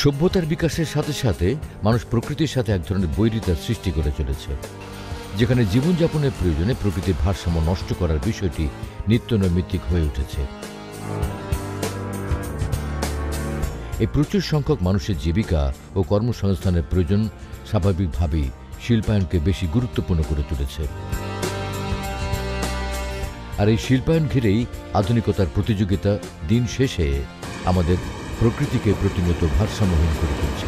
সভ্যতার বিকাশের সাথে সাথে মানুষ প্রকৃতির সাথে এক ধরনের বৈরিতার সৃষ্টি করে চলেছে, যেখানে জীবনযাপনের প্রয়োজনে প্রকৃতির ভারসাম্য নষ্ট করার বিষয়টি নিত্যনৈমিত্তিক হয়ে উঠেছে। এই প্রচুর সংখ্যক মানুষের জীবিকা ও কর্মসংস্থানের প্রয়োজন স্বাভাবিকভাবেই শিল্পায়নকে বেশি গুরুত্বপূর্ণ করে তুলেছে। আর এই শিল্পায়ন ঘিরেই আধুনিকতার প্রতিযোগিতা দিন শেষে আমাদের প্রকৃতিকে প্রতিনিয়ত ভারসাম্যহীন করে তুলছে।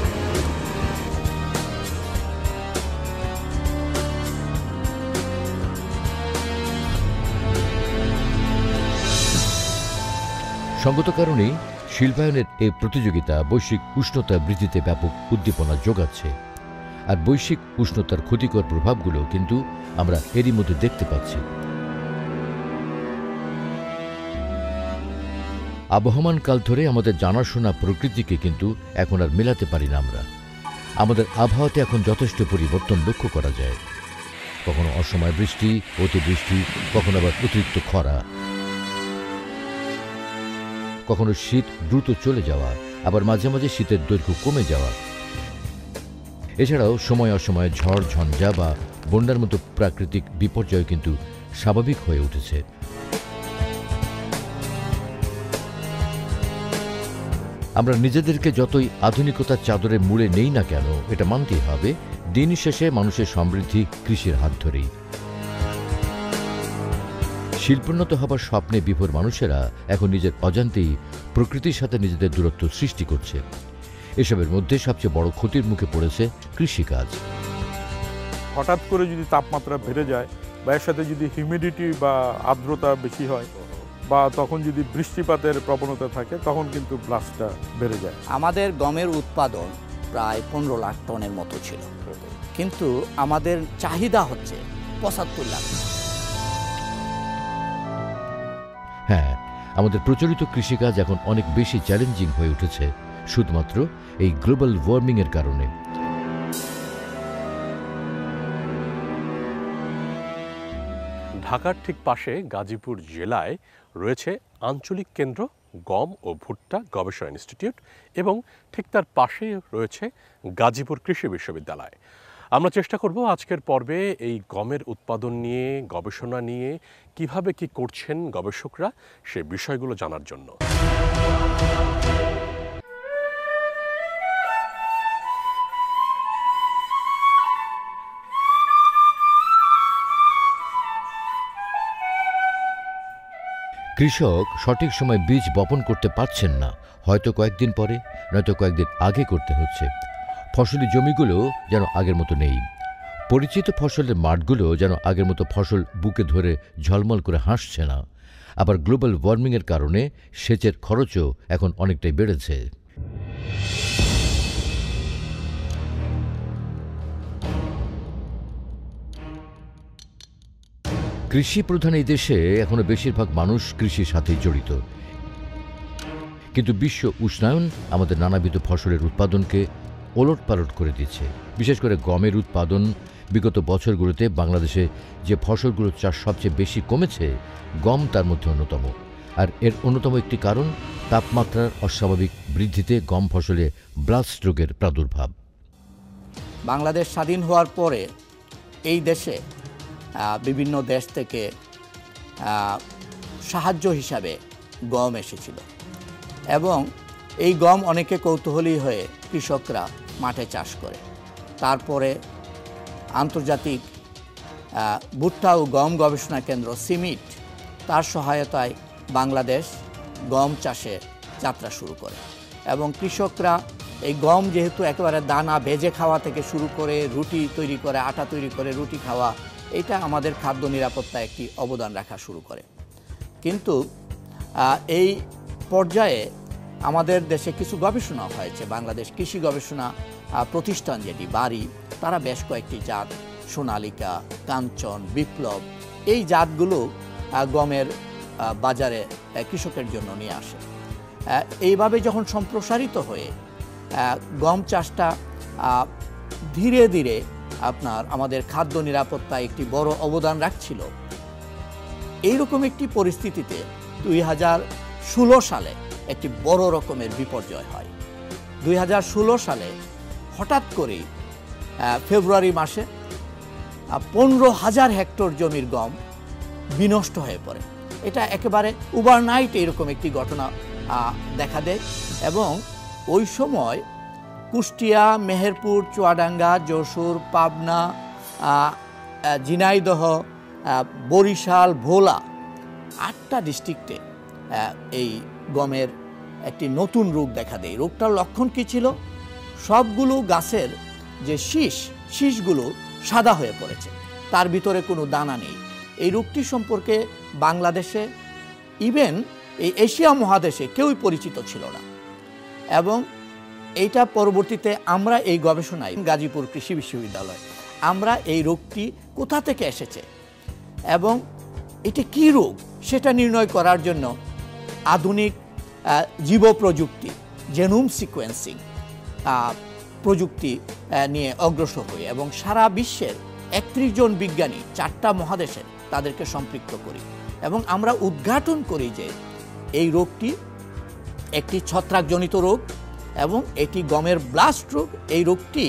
সঙ্গত কারণেই শিল্পায়নের এই প্রতিযোগিতা বৈশ্বিক উষ্ণতা বৃদ্ধিতে ব্যাপক উদ্দীপনা যোগাচ্ছে। আর বৈশ্বিক উষ্ণতার ক্ষতিকর প্রভাবগুলো কিন্তু আমরা এরই মধ্যে দেখতে পাচ্ছি। আবহমান কাল ধরে আমাদের জানাশোনা প্রকৃতিকে কিন্তু এখন আর মেলাতে পারি না আমরা। আমাদের আবহাওয়াতে এখন যথেষ্ট পরিবর্তন লক্ষ্য করা যায়। কখনো অসময় বৃষ্টি, অতিবৃষ্টি, কখনো আবার অতিরিক্ত খরা, কখনো শীত দ্রুত চলে যাওয়া, আবার মাঝে মাঝে শীতের দৈর্ঘ্য কমে যাওয়া। এছাড়াও সময় অসময়ে ঝড় ঝঞ্ঝা বা বন্যার মতো প্রাকৃতিক বিপর্যয় কিন্তু স্বাভাবিক হয়ে উঠেছে। আমরা নিজেদেরকে যতই আধুনিকতার চাদরে মুড়ে নেই না কেন, এটা মানতেই হবে দিন শেষে মানুষের সমৃদ্ধি কৃষির হাত ধরেই। শিল্পোন্নত হবার স্বপ্নে বিভোর মানুষেরা এখন নিজের অজান্তেই প্রকৃতির সাথে নিজেদের দূরত্ব সৃষ্টি করছে। এসবের মধ্যে সবচেয়ে বড় ক্ষতির মুখে পড়েছে কৃষিকাজ। হঠাৎ করে যদি তাপমাত্রা বেড়ে যায় বা এর সাথে যদি হিউমিডিটি বা আর্দ্রতা বেশি হয় বা তখন যদি বৃষ্টিপাতের প্রবণতা থাকে, তখন কিন্তু ব্লাস্টটা বেড়ে যায়। আমাদের গমের উৎপাদন প্রায় 15 লাখ টনের মতো ছিল, কিন্তু আমাদের চাহিদা হচ্ছে 75 লাখ। হ্যাঁ, আমাদের প্রচলিত কৃষিকাজ এখন অনেক বেশি চ্যালেঞ্জিং হয়ে উঠেছে শুধুমাত্র এই গ্লোবাল ওয়ার্মিংয়ের কারণে। ঢাকার ঠিক পাশে গাজীপুর জেলায় রয়েছে আঞ্চলিক কেন্দ্র গম ও ভুট্টা গবেষণা ইনস্টিটিউট এবং ঠিক তার পাশেই রয়েছে গাজীপুর কৃষি বিশ্ববিদ্যালয়। আমরা চেষ্টা করব আজকের পর্বে এই গমের উৎপাদন নিয়ে, গবেষণা নিয়ে কিভাবে কি করছেন গবেষকরা সে বিষয়গুলো জানার জন্য। কৃষক সঠিক সময় বীজ বপন করতে পারছেন না, হয়তো কয়েকদিন পরে, নয়তো কয়েকদিন আগে করতে হচ্ছে। ফসলি জমিগুলো যেন আগের মতো নেই, পরিচিত ফসলের মাঠগুলো যেন আগের মতো ফসল বুকে ধরে ঝলমল করে হাসছে না। আবার গ্লোবাল ওয়ার্মিংয়ের কারণে সেচের খরচও এখন অনেকটাই বেড়েছে। কৃষি প্রধান এই দেশে এখনো বেশিরভাগ মানুষ কৃষির সাথেই জড়িত, কিন্তু বিশ্ব উষ্ণায়ন আমাদের নানাবিধ ফসলের উৎপাদনকে ওলটপালট করে দিচ্ছে। বিশেষ করে গমের উৎপাদন বিগত বছরগুলোতে বাংলাদেশে যে ফসলগুলোর চাষ সবচেয়ে বেশি কমেছে, গম তার মধ্যে অন্যতম। আর এর অন্যতম একটি কারণ তাপমাত্রার অস্বাভাবিক বৃদ্ধিতে গম ফসলে ব্লাস্ট রোগের প্রাদুর্ভাব। বাংলাদেশ স্বাধীন হওয়ার পরে এই দেশে বিভিন্ন দেশ থেকে সাহায্য হিসাবে গম এসেছিল এবং এই গম অনেকে কৌতূহলী হয়ে কৃষকরা মাঠে চাষ করে। তারপরে আন্তর্জাতিক ভুট্টা ও গম গবেষণা কেন্দ্র সিমিট তার সহায়তায় বাংলাদেশ গম চাষে যাত্রা শুরু করে এবং কৃষকরা এই গম যেহেতু একেবারে দানা ভেজে খাওয়া থেকে শুরু করে রুটি তৈরি করে, আটা তৈরি করে রুটি খাওয়া, এটা আমাদের খাদ্য নিরাপত্তায় একটি অবদান রাখা শুরু করে। কিন্তু এই পর্যায়ে আমাদের দেশে কিছু গবেষণা হয়েছে। বাংলাদেশ কৃষি গবেষণা প্রতিষ্ঠান যেটি বাড়ি, তারা বেশ কয়েকটি জাত, সোনালিকা, কাঞ্চন, বিপ্লব, এই জাতগুলো গমের বাজারে কৃষকের জন্য নিয়ে আসে। এইভাবে যখন সম্প্রসারিত হয়ে গম চাষটা ধীরে ধীরে আপনার আমাদের খাদ্য নিরাপত্তায় একটি বড় অবদান রাখছিল, এইরকম একটি পরিস্থিতিতে 2016 সালে একটি বড় রকমের বিপর্যয় হয় 2016 সালে হঠাৎ করেই ফেব্রুয়ারি মাসে 15,000 হেক্টর জমির গম বিনষ্ট হয়ে পড়ে। এটা একেবারে ওভারনাইট এরকম একটি ঘটনা দেখা দেয় এবং ওই সময় কুষ্টিয়া, মেহেরপুর, চুয়াডাঙ্গা, যশোর, পাবনা, ঝিনাইদহ, বরিশাল, ভোলা 8টা ডিস্ট্রিক্টে এই গমের একটি নতুন রোগ দেখা দেয়। রোগটার লক্ষণ কী ছিল? সবগুলো গাছের যে শীষগুলো সাদা হয়ে পড়েছে, তার ভিতরে কোনো দানা নেই। এই রোগটি সম্পর্কে বাংলাদেশে ইভেন এই এশিয়া মহাদেশে কেউই পরিচিত ছিল না এবং এইটা পরবর্তীতে আমরা এই গবেষণায় গাজীপুর কৃষি বিশ্ববিদ্যালয় আমরা এই রোগটি কোথা থেকে এসেছে এবং এটা কী রোগ সেটা নির্ণয় করার জন্য আধুনিক জীব প্রযুক্তি, জেনোম সিকোয়েন্সিং প্রযুক্তি নিয়ে অগ্রসর হই এবং সারা বিশ্বের 31 জন বিজ্ঞানী 4টা মহাদেশে তাদেরকে সম্পৃক্ত করি এবং আমরা উদ্ঘাটন করি যে এই রোগটি একটি ছত্রাকজনিত রোগ এবং এটি গমের ব্লাস্ট রোগ। এই রোগটি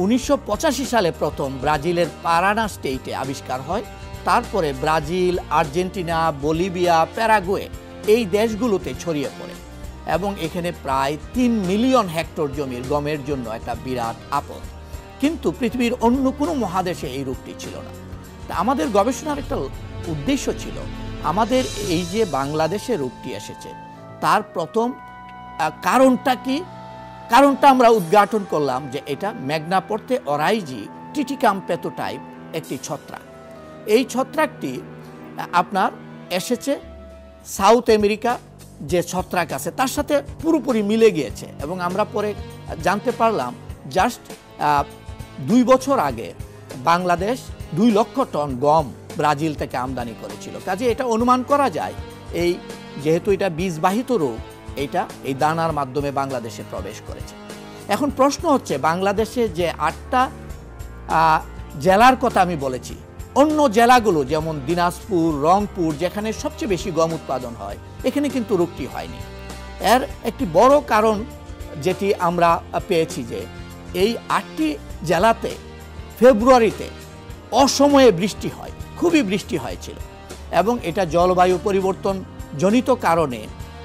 1985 সালে প্রথম ব্রাজিলের পারানা স্টেটে আবিষ্কার হয়। তারপরে ব্রাজিল, আর্জেন্টিনা, বলিভিয়া, প্যারাগুয়ে এই দেশগুলোতে ছড়িয়ে পড়ে এবং এখানে প্রায় 3 মিলিয়ন হেক্টর জমির গমের জন্য একটা বিরাট আপদ। কিন্তু পৃথিবীর অন্য কোনো মহাদেশে এই রোগটি ছিল না। তা আমাদের গবেষণার একটা উদ্দেশ্য ছিল আমাদের এই যে বাংলাদেশে রোগটি এসেছে তার প্রথম কারণটা কি, কারণটা আমরা উদ্ঘাটন করলাম যে এটা ম্যাগনাপোর্তে অরাইজি টিটিকাম পেথোটাইপ একটি ছত্রাক। এই ছত্রাকটি আপনার এসেছে সাউথ আমেরিকা যে ছত্রাক আছে তার সাথে পুরোপুরি মিলে গিয়েছে এবং আমরা পরে জানতে পারলাম জাস্ট 2 বছর আগে বাংলাদেশ 2 লক্ষ টন গম ব্রাজিল থেকে আমদানি করেছিল। কাজে এটা অনুমান করা যায় এই যেহেতু এটা বীজবাহিত রোগ, এটা এই দানার মাধ্যমে বাংলাদেশে প্রবেশ করেছে। এখন প্রশ্ন হচ্ছে বাংলাদেশে যে 8টা জেলার কথা আমি বলেছি, অন্য জেলাগুলো যেমন দিনাজপুর, রংপুর যেখানে সবচেয়ে বেশি গম উৎপাদন হয় এখানে কিন্তু রোগটি হয়নি। এর একটি বড় কারণ যেটি আমরা পেয়েছি যে এই 8টি জেলাতে ফেব্রুয়ারিতে অসময়ে বৃষ্টি হয়, খুবই বৃষ্টি হয়েছিল এবং এটা জলবায়ু পরিবর্তন জনিত কারণে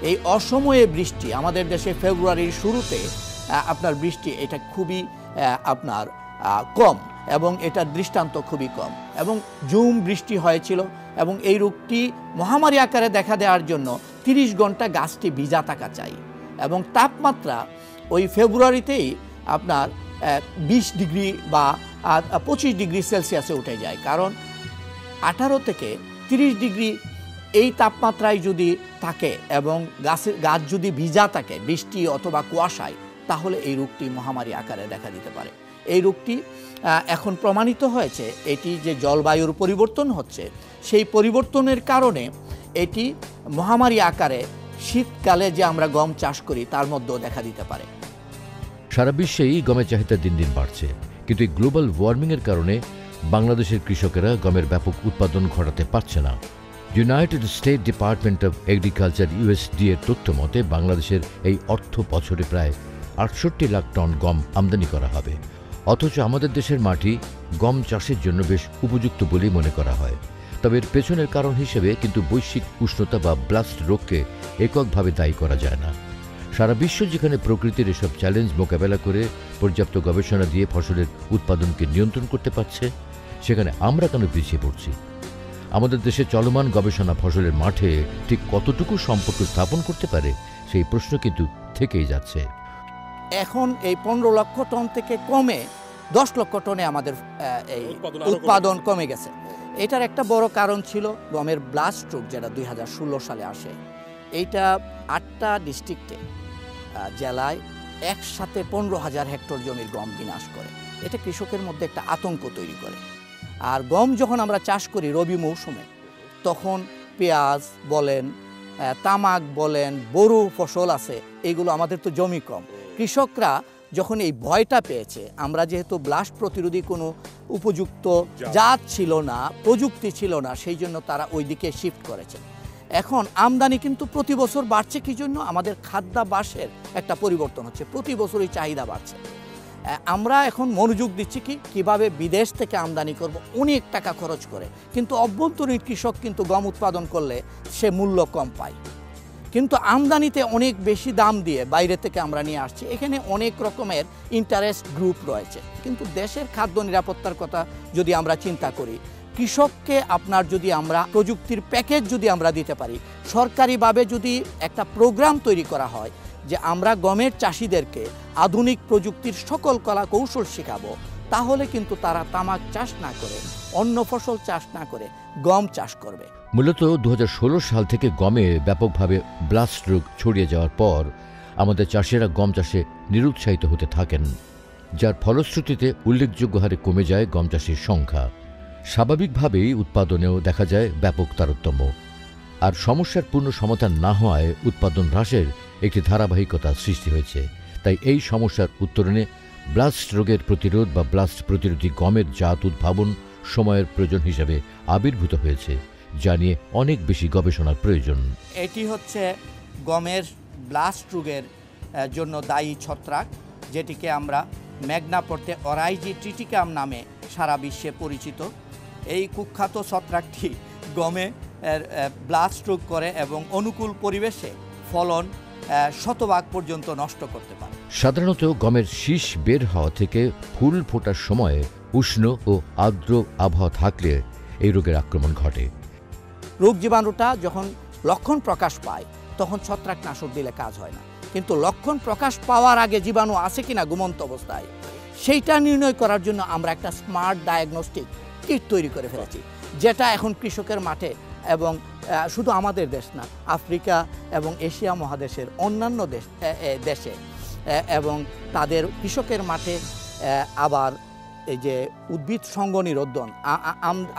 এই অসময়ে বৃষ্টি আমাদের দেশে ফেব্রুয়ারির শুরুতে আপনার বৃষ্টি এটা খুবই আপনার কম এবং এটার দৃষ্টান্ত খুবই কম এবং ঝুম বৃষ্টি হয়েছিল এবং এই রোগটি মহামারী আকারে দেখা দেওয়ার জন্য 30 ঘন্টা গাছটি ভিজা থাকা চাই এবং তাপমাত্রা ওই ফেব্রুয়ারিতেই আপনার 20 ডিগ্রি বা 25 ডিগ্রি সেলসিয়াসে উঠে যায়। কারণ 18 থেকে 30 ডিগ্রি এই তাপমাত্রায় যদি থাকে এবং গাছ যদি ভিজা থাকে বৃষ্টি অথবা কুয়াশায়, তাহলে এই রোগটি মহামারী আকারে দেখা দিতে পারে। এই রোগটি এখন প্রমাণিত হয়েছে এটি যে জলবায়ুর পরিবর্তন হচ্ছে সেই পরিবর্তনের কারণে এটি মহামারী আকারে শীতকালে যে আমরা গম চাষ করি তার মধ্যেও দেখা দিতে পারে। সারা বিশ্বেই গমের চাহিদা দিন দিন বাড়ছে, কিন্তু এই গ্লোবাল ওয়ার্মিংয়ের কারণে বাংলাদেশের কৃষকেরা গমের ব্যাপক উৎপাদন ঘটাতে পারছে না। United state department of agriculture USDA এর তথ্য মতে বাংলাদেশের এই অর্থ বছরে প্রায় 68 লাখ টন গম আমদানি করা হবে। অথচ আমাদের দেশের মাটি গম চাষের জন্য বেশ উপযুক্ত বলেই মনে করা হয়। তবে এর পেছনের কারণ হিসেবে কিন্তু বৈশ্বিক উষ্ণতা বা ব্লাস্ট রোগকে এককভাবে দায়ী করা যায় না। সারা বিশ্ব যেখানে প্রকৃতির এসব চ্যালেঞ্জ মোকাবেলা করে পর্যাপ্ত গবেষণা দিয়ে ফসলের উৎপাদনকে নিয়ন্ত্রণ করতে পারছে, সেখানে আমরা কেন পিছিয়ে পড়ছি? আমাদের দেশে চলমান গবেষণা ফসলের মাঠে ঠিক কতটুকু সম্পর্ক স্থাপন করতে পারে সেই প্রশ্ন কিন্তু থেকেই যাচ্ছে। এখন এই 15 লক্ষ টন থেকে কমে 10 লক্ষ টনে আমাদের এই উৎপাদন কমে গেছে। এটার একটা বড় কারণ ছিল গমের ব্লাস্ট রোগ যেটা 2016 সালে আসে। এইটা 8টা ডিস্ট্রিক্টে জেলায় একসাথে 15,000 হেক্টর জমির গম বিনাশ করে। এটা কৃষকের মধ্যে একটা আতঙ্ক তৈরি করে। আর গম যখন আমরা চাষ করি রবি মৌসুমে, তখন পেঁয়াজ বলেন, তামাক বলেন, বোরো ফসল আছে, এগুলো আমাদের তো জমি কম। কৃষকরা যখন এই ভয়টা পেয়েছে, আমরা যেহেতু ব্লাস্ট প্রতিরোধী কোনো উপযুক্ত জাত ছিল না, প্রযুক্তি ছিল না, সেই জন্য তারা ওই দিকে শিফট করেছে। এখন আমদানি কিন্তু প্রতি বছর বাড়ছে কি জন্য? আমাদের খাদ্যাভ্যাসের একটা পরিবর্তন হচ্ছে, প্রতি বছরই চাহিদা বাড়ছে। আমরা এখন মনোযোগ দিচ্ছি কিভাবে বিদেশ থেকে আমদানি করব, অনেক টাকা খরচ করে, কিন্তু অভ্যন্তরীণ কৃষক কিন্তু গম উৎপাদন করলে সে মূল্য কম পায়। কিন্তু আমদানিতে অনেক বেশি দাম দিয়ে বাইরে থেকে আমরা নিয়ে আসছি, এখানে অনেক রকমের ইন্টারেস্ট গ্রুপ রয়েছে। কিন্তু দেশের খাদ্য নিরাপত্তার কথা যদি আমরা চিন্তা করি, কৃষককে আপনার যদি আমরা প্রযুক্তির প্যাকেজ যদি আমরা দিতে পারি, সরকারিভাবে যদি একটা প্রোগ্রাম তৈরি করা হয় যে আমরা গমের চাষিদেরকে আধুনিক প্রযুক্তির সকল কলা কৌশল শেখাবো, তাহলে কিন্তু তারা তামাক চাষ না করে, অন্য ফসল চাষ না করে গম চাষ করবে। মূলত 2016 সাল থেকে গমে ব্যাপকভাবে ব্লাস্ট রোগ ছড়িয়ে যাওয়ার পর আমাদের চাষিরা গম চাষে নিরুৎসাহিত হতে থাকেন, যার ফলশ্রুতিতে উল্লেখযোগ্য হারে কমে যায় গম চাষির সংখ্যা। স্বাভাবিকভাবেই উৎপাদনেও দেখা যায় ব্যাপক তারতম্য, আর সমস্যার পূর্ণ সমাধান না হওয়ায় উৎপাদন হ্রাসের একটি ধারাবাহিকতা সৃষ্টি হয়েছে। তাই এই সমস্যার উত্তরণে ব্লাস্ট রোগের প্রতিরোধ বা ব্লাস্ট প্রতিরোধী গমের জাত উদ্ভাবন সময়ের প্রয়োজন হিসেবে আবির্ভূত হয়েছে, যা নিয়ে অনেক বেশি গবেষণার প্রয়োজন। এটি হচ্ছে গমের ব্লাস্ট রোগের জন্য দায়ী ছত্রাক, যেটিকে আমরা ম্যাগনাপোর্টে অরাইজি ট্রিটিকাম নামে সারা বিশ্বে পরিচিত। এই কুখ্যাত ছত্রাকটি গমে ব্লাস্ট রোগ করে এবং অনুকূল পরিবেশে ফলন শতভাগ পর্যন্ত নষ্ট করতে পারে। সাধারণত গমের শীষ বের হওয়া থেকে ফুল ফোটার সময় উষ্ণ ও আর্দ্র আবহাওয়া থাকলে এই রোগের আক্রমণ ঘটে। রোগ জীবাণুটা যখন লক্ষণ প্রকাশ পায় তখন ছত্রাকনাশক দিলে কাজ হয় না, কিন্তু লক্ষণ প্রকাশ পাওয়ার আগে জীবাণু আছে কিনা ঘুমন্ত অবস্থায় সেইটা নির্ণয় করার জন্য আমরা একটা স্মার্ট ডায়াগনস্টিক কিট তৈরি করে ফেলেছি, যেটা এখন কৃষকের মাঠে এবং শুধু আমাদের দেশ না, আফ্রিকা এবং এশিয়া মহাদেশের অন্যান্য দেশে এবং তাদের কৃষকের মাঠে আবার এই যে উদ্ভিদ সঙ্গ নিরোধন,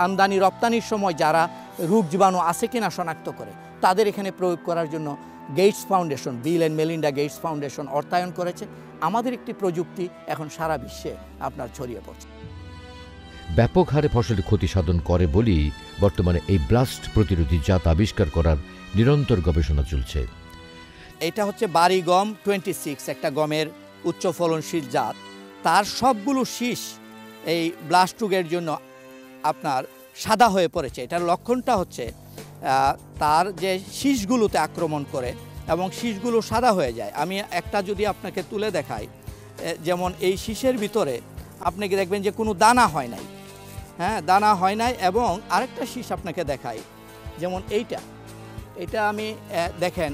আমদানি রপ্তানির সময় যারা রোগ জীবাণু আছে কিনা শনাক্ত করে তাদের এখানে প্রয়োগ করার জন্য Gates foundation, Bill and Melinda Gates foundation অর্থায়ন করেছে। আমাদের একটি প্রযুক্তি এখন সারা বিশ্বে আপনার ছড়িয়ে পড়ছে। ব্যাপক হারে ফসলের ক্ষতি সাধন করে বলেই বর্তমানে এই ব্লাস্ট প্রতিরোধী জাত আবিষ্কার করার নিরন্তর গবেষণা চলছে। এটা হচ্ছে বাড়ি গম 26, একটা গমের উচ্চ ফলনশীল জাত। তার সবগুলো শীষ এই ব্লাস্ট রোগের জন্য আপনার সাদা হয়ে পড়েছে। এটার লক্ষণটা হচ্ছে তার যে শীষগুলোতে আক্রমণ করে এবং শীষগুলো সাদা হয়ে যায়। আমি একটা যদি আপনাকে তুলে দেখাই, যেমন এই শীষের ভিতরে আপনি দেখবেন যে কোনো দানা হয় নাই, হ্যাঁ দানা হয় নাই। এবং আরেকটা শীষ আপনাকে দেখাই, যেমন এটা আমি দেখেন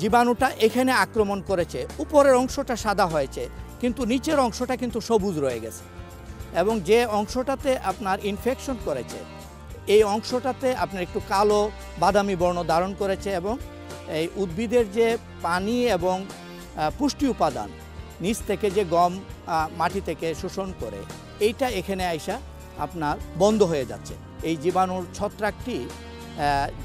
জীবাণুটা এখানে আক্রমণ করেছে, উপরের অংশটা সাদা হয়েছে কিন্তু নিচের অংশটা কিন্তু সবুজ রয়ে গেছে, এবং যে অংশটাতে আপনার ইনফেকশন করেছে এই অংশটাতে আপনার একটু কালো বাদামি বর্ণ ধারণ করেছে, এবং এই উদ্ভিদের যে পানি এবং পুষ্টি উপাদান নিচ থেকে যে গম মাটি থেকে শোষণ করে এইটা এখানে আইসা আপনার বন্ধ হয়ে যাচ্ছে। এই জীবাণুর ছত্রাকটি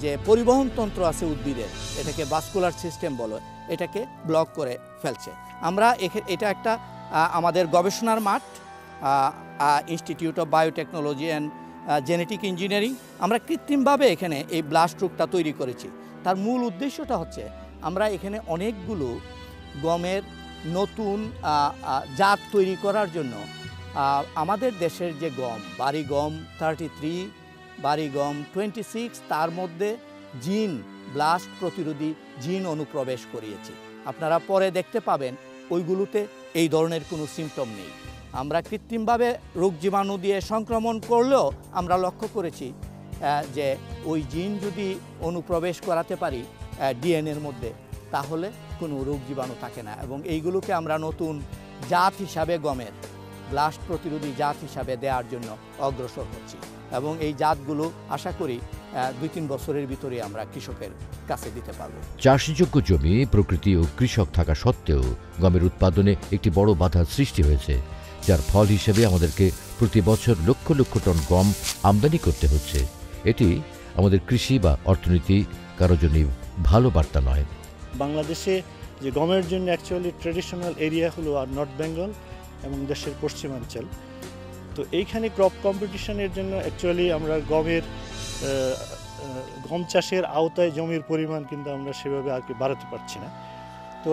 যে পরিবহন তন্ত্র আছে উদ্ভিদের, এটাকে ভাস্কুলার সিস্টেম বলে, এটাকে ব্লক করে ফেলছে। আমরা এটা একটা আমাদের গবেষণার মাঠ, institute of biotechnology and genetic engineering, আমরা কৃত্রিমভাবে এখানে এই ব্লাস্ট রোগটা তৈরি করেছি। তার মূল উদ্দেশ্যটা হচ্ছে আমরা এখানে অনেকগুলো গমের নতুন জাত তৈরি করার জন্য আমাদের দেশের যে গম, বাড়ি গম 33, বাড়ি গম 26, তার মধ্যে জিন ব্লাস্ট প্রতিরোধী জিন অনুপ্রবেশ করিয়েছি। আপনারা পরে দেখতে পাবেন ওইগুলোতে এই ধরনের কোনো সিমটম নেই। আমরা কৃত্রিমভাবে রোগ জীবাণু দিয়ে সংক্রমণ করলেও আমরা লক্ষ্য করেছি যে ওই জিন যদি অনুপ্রবেশ করাতে পারি ডিএনএর মধ্যে, তাহলে কোনো রোগ জীবাণু থাকে না, এবং এইগুলোকে আমরা নতুন জাত হিসাবে গমের ব্লাস্ট প্রতিরোধী জাত হিসাবে দেওয়ার জন্য অগ্রসর হচ্ছি, এবং এই জাতগুলো আশা করি 2-3 বছরের ভিতরে আমরা কৃষকের কাছে দিতে পারব। চাষযোগ্য জমি, প্রকৃতি ও কৃষক থাকা সত্ত্বেও গমের উৎপাদনে একটি বড় বাধার সৃষ্টি হয়েছে, যার ফল হিসেবে আমাদেরকে প্রতি বছর লক্ষ লক্ষ টন গম আমদানি করতে হচ্ছে। এটি আমাদের কৃষি বা অর্থনীতি কারোর জন্যই ভালো বার্তা নয়। বাংলাদেশে যে গমের জন্য অ্যাকচুয়ালি ট্রেডিশনাল এরিয়া হলো আর নর্থ বেঙ্গল এবং দেশের পশ্চিমাঞ্চল। তো এইখানে ক্রপ কম্পিটিশনের জন্য অ্যাকচুয়ালি আমরা গমের গম চাষের আওতায় জমির পরিমাণ কিন্তু আমরা সেভাবে আর কি বাড়াতে পারছি না। তো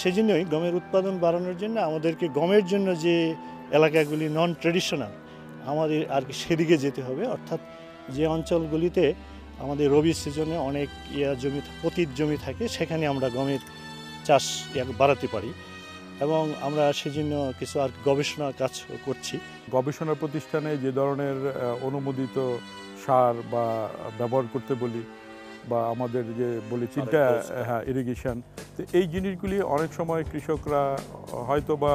সেজন্যই গমের উৎপাদন বাড়ানোর জন্য আমাদেরকে গমের জন্য যে এলাকাগুলি নন ট্রেডিশনাল আমাদের আর কি সেদিকে যেতে হবে, অর্থাৎ যে অঞ্চলগুলিতে আমাদের রবি সিজনে অনেক জমি পতিত জমি থাকে সেখানে আমরা গমের চাষ বাড়াতে পারি এবং আমরা সেজন্য কিছু আর গবেষণা কাজ করছি। গবেষণা প্রতিষ্ঠানে যে ধরনের অনুমোদিত সার বা ব্যবহার করতে বলি বা আমাদের যে বলি চিন্তা ইরিগেশন, তো এই জিনিসগুলি অনেক সময় কৃষকরা হয়তো বা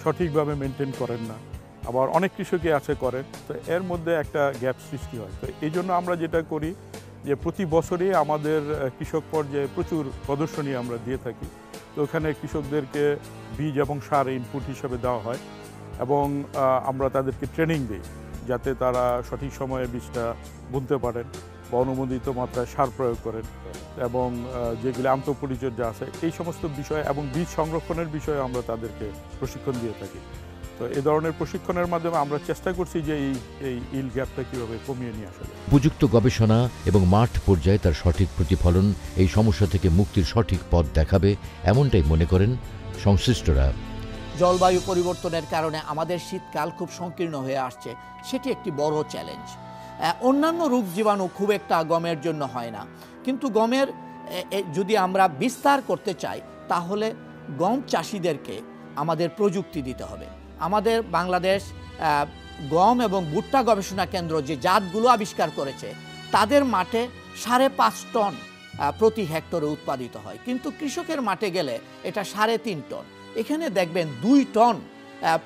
সঠিকভাবে মেনটেন করেন না, আবার অনেক কৃষকই আছে করেন, তো এর মধ্যে একটা গ্যাপ সৃষ্টি হয়। তো এই জন্য আমরা যেটা করি যে প্রতি বছরই আমাদের কৃষক পর্যায়ে প্রচুর প্রদর্শনী আমরা দিয়ে থাকি। তো ওখানে কৃষকদেরকে বীজ এবং সার ইনপুট হিসাবে দেওয়া হয় এবং আমরা তাদেরকে ট্রেনিং দিই যাতে তারা সঠিক সময়ে বীজটা বুনতে পারেন বা অনুমোদিত মাত্রায় সার প্রয়োগ করেন এবং যেগুলি আন্তঃপরিচর্যা আছে এই সমস্ত বিষয় এবং বীজ সংরক্ষণের বিষয়ে আমরা তাদেরকে প্রশিক্ষণ দিয়ে থাকি। তো এই ধরনের প্রশিক্ষণের মাধ্যমে আমরা চেষ্টা করছি যে এই ইল গ্যাপটা কীভাবে কমিয়ে নিয়ে আসা যায়। উপযুক্ত গবেষণা এবং মাঠ পর্যায়ে তার সঠিক প্রতিফলন এই সমস্যা থেকে মুক্তির সঠিক পথ দেখাবে, এমনটাই মনে করেন সংশ্লিষ্টরা। জলবায়ু পরিবর্তনের কারণে আমাদের শীতকাল খুব সংকীর্ণ হয়ে আসছে, সেটি একটি বড় চ্যালেঞ্জ। অন্যান্য রোগ জীবাণু খুব একটা গমের জন্য হয় না, কিন্তু গমের যদি আমরা বিস্তার করতে চাই তাহলে গম চাষিদেরকে আমাদের প্রযুক্তি দিতে হবে। আমাদের বাংলাদেশ গম এবং ভুট্টা গবেষণা কেন্দ্র যে জাতগুলো আবিষ্কার করেছে তাদের মাঠে 5.5 টন প্রতি হেক্টরে উৎপাদিত হয়, কিন্তু কৃষকের মাঠে গেলে এটা 3.5 টন। এখানে দেখবেন 2 টন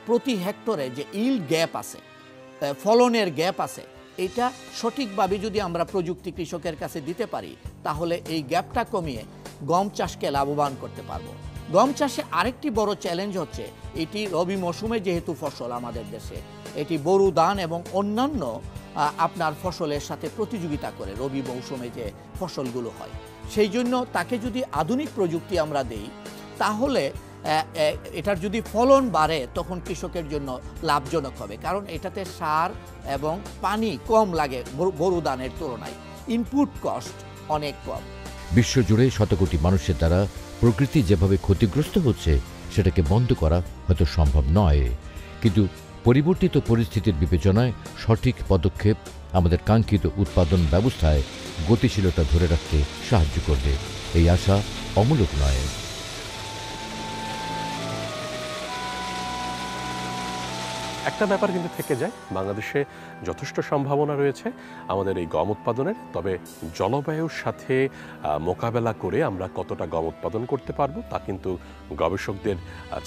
প্রতি হেক্টরে যে ইল গ্যাপ আছে, ফলনের গ্যাপ আছে, এটা সঠিকভাবে যদি আমরা প্রযুক্তি কৃষকের কাছে দিতে পারি তাহলে এই গ্যাপটা কমিয়ে গম চাষকে লাভবান করতে পারবো। গম চাষে আরেকটি বড় চ্যালেঞ্জ হচ্ছে এটি রবি মৌসুমে যেহেতু ফসল আমাদের দেশে, এটি বোরো ধান এবং অন্যান্য আপনার ফসলের সাথে প্রতিযোগিতা করে রবি মৌসুমে যে ফসলগুলো হয়, সেই জন্য তাকে যদি আধুনিক প্রযুক্তি আমরা দেই তাহলে এটার যদি ফলন বাড়ে তখন কৃষকের জন্য লাভজনক হবে, কারণ এটাতে সার এবং পানি কম লাগে বোরো ধানের তুলনায়, ইনপুট কস্ট অনেক কম। বিশ্বজুড়ে শতকোটি মানুষের দ্বারা প্রকৃতি যেভাবে ক্ষতিগ্রস্ত হচ্ছে সেটাকে বন্ধ করা হয়তো সম্ভব নয়, কিন্তু পরিবর্তিত পরিস্থিতির বিবেচনায় সঠিক পদক্ষেপ আমাদের কাঙ্ক্ষিত উৎপাদন ব্যবস্থায় গতিশীলতা ধরে রাখতে সাহায্য করবে। এই আশা অমূলক নয়। একটা ব্যাপার কিন্তু থেকে যায়, বাংলাদেশে যথেষ্ট সম্ভাবনা রয়েছে আমাদের এই গম উৎপাদনের, তবে জলবায়ুর সাথে মোকাবেলা করে আমরা কতটা গম উৎপাদন করতে পারবো তা কিন্তু গবেষকদের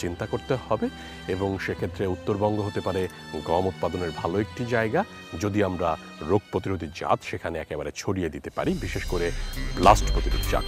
চিন্তা করতে হবে এবং সেক্ষেত্রে উত্তরবঙ্গ হতে পারে গম উৎপাদনের ভালো একটি জায়গা যদি আমরা রোগ প্রতিরোধী জাত সেখানে একেবারে ছড়িয়ে দিতে পারি, বিশেষ করে ব্লাস্ট প্রতিরোধী জাত।